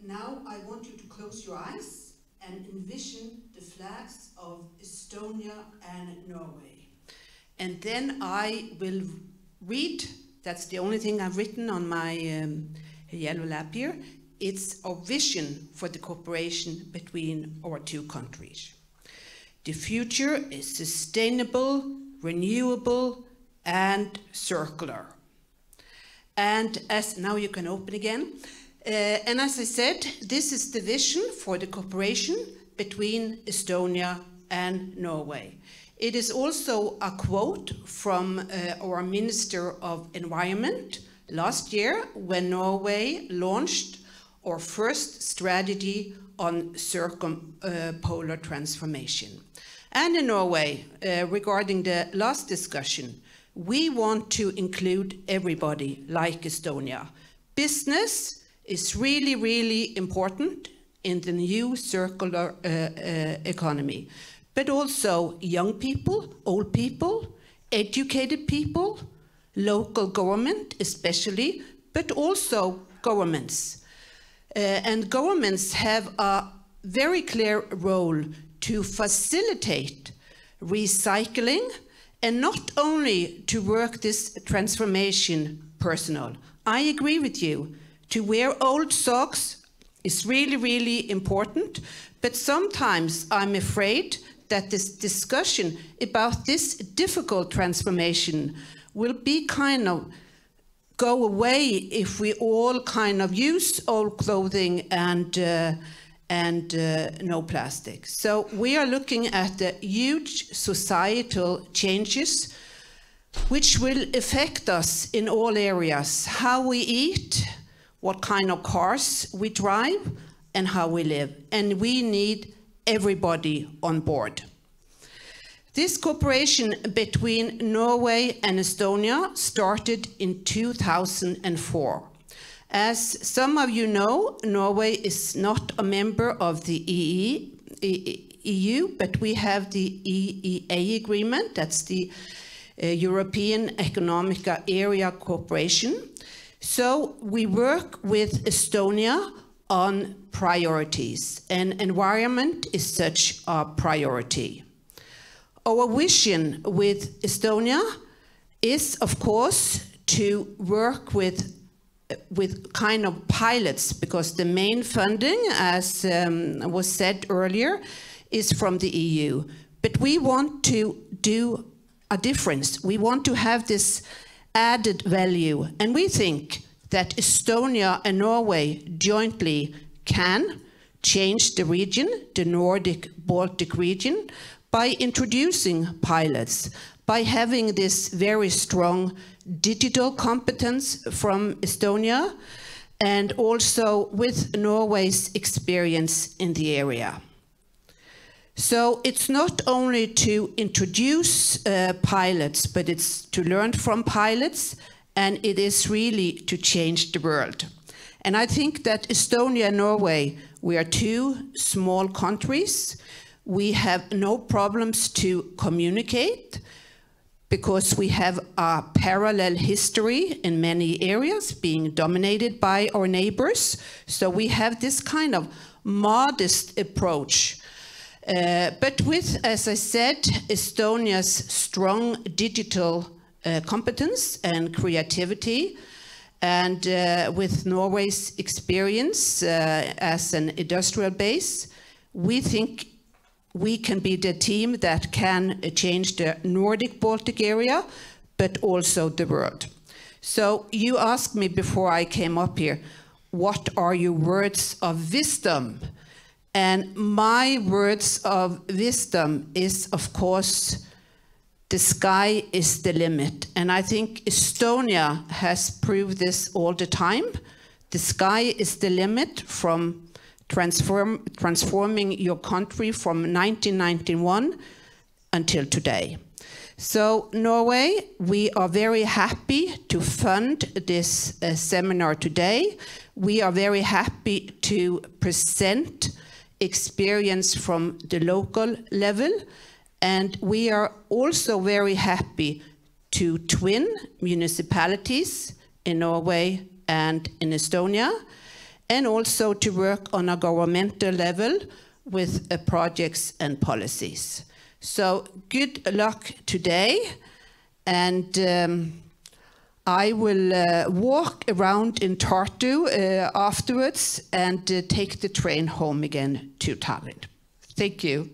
now I want you to close your eyes and envision the flags of Estonia and Norway. And then I will read, that's the only thing I've written on my yellow lap here, it's our vision for the cooperation between our two countries. The future is sustainable, renewable, and circular. And as now you can open again. And as I said, this is the vision for the cooperation between Estonia and Norway. It is also a quote from our Minister of Environment last year when Norway launched our first strategy on circumpolar transformation. And in Norway, regarding the last discussion, we want to include everybody like Estonia. Business is really, really important in the new circular economy. But also young people, old people, educated people, local government especially, but also governments. And governments have a very clear role to facilitate recycling and not only to work this transformation personal. I agree with you. To wear old socks is really, really important, but sometimes I'm afraid that this discussion about this difficult transformation will be kind of go away if we all kind of use old clothing and no plastic. So we are looking at the huge societal changes which will affect us in all areas, how we eat, what kind of cars we drive, and how we live. And we need everybody on board. This cooperation between Norway and Estonia started in 2004. As some of you know, Norway is not a member of the EU, but we have the EEA agreement, that's the European Economic Area Cooperation. So we work with Estonia on priorities, and environment is such a priority. Our vision with Estonia is, of course, to work with kind of pilots, because the main funding, as was said earlier, is from the EU. But we want to do a difference. We want to have this added value, and we think that Estonia and Norway jointly can change the region, the Nordic-Baltic region, by introducing pilots, by having this very strong digital competence from Estonia, and also with Norway's experience in the area. So it's not only to introduce pilots, but it's to learn from pilots, and it is really to change the world. And I think that Estonia and Norway, we are two small countries. We have no problems to communicate because we have a parallel history in many areas, being dominated by our neighbors. So we have this kind of modest approach. But with, as I said, Estonia's strong digital competence and creativity, and with Norway's experience as an industrial base, we think we can be the team that can change the Nordic-Baltic area, but also the world. So you asked me before I came up here, what are your words of wisdom? And my words of wisdom is, of course, the sky is the limit. And I think Estonia has proved this all the time. The sky is the limit from transforming your country from 1991 until today. So Norway, we are very happy to fund this seminar today. We are very happy to present experience from the local level, and we are also very happy to twin municipalities in Norway and in Estonia. and also to work on a governmental level with projects and policies. So good luck today, and I will walk around in Tartu afterwards and take the train home again to Tallinn. Thank you.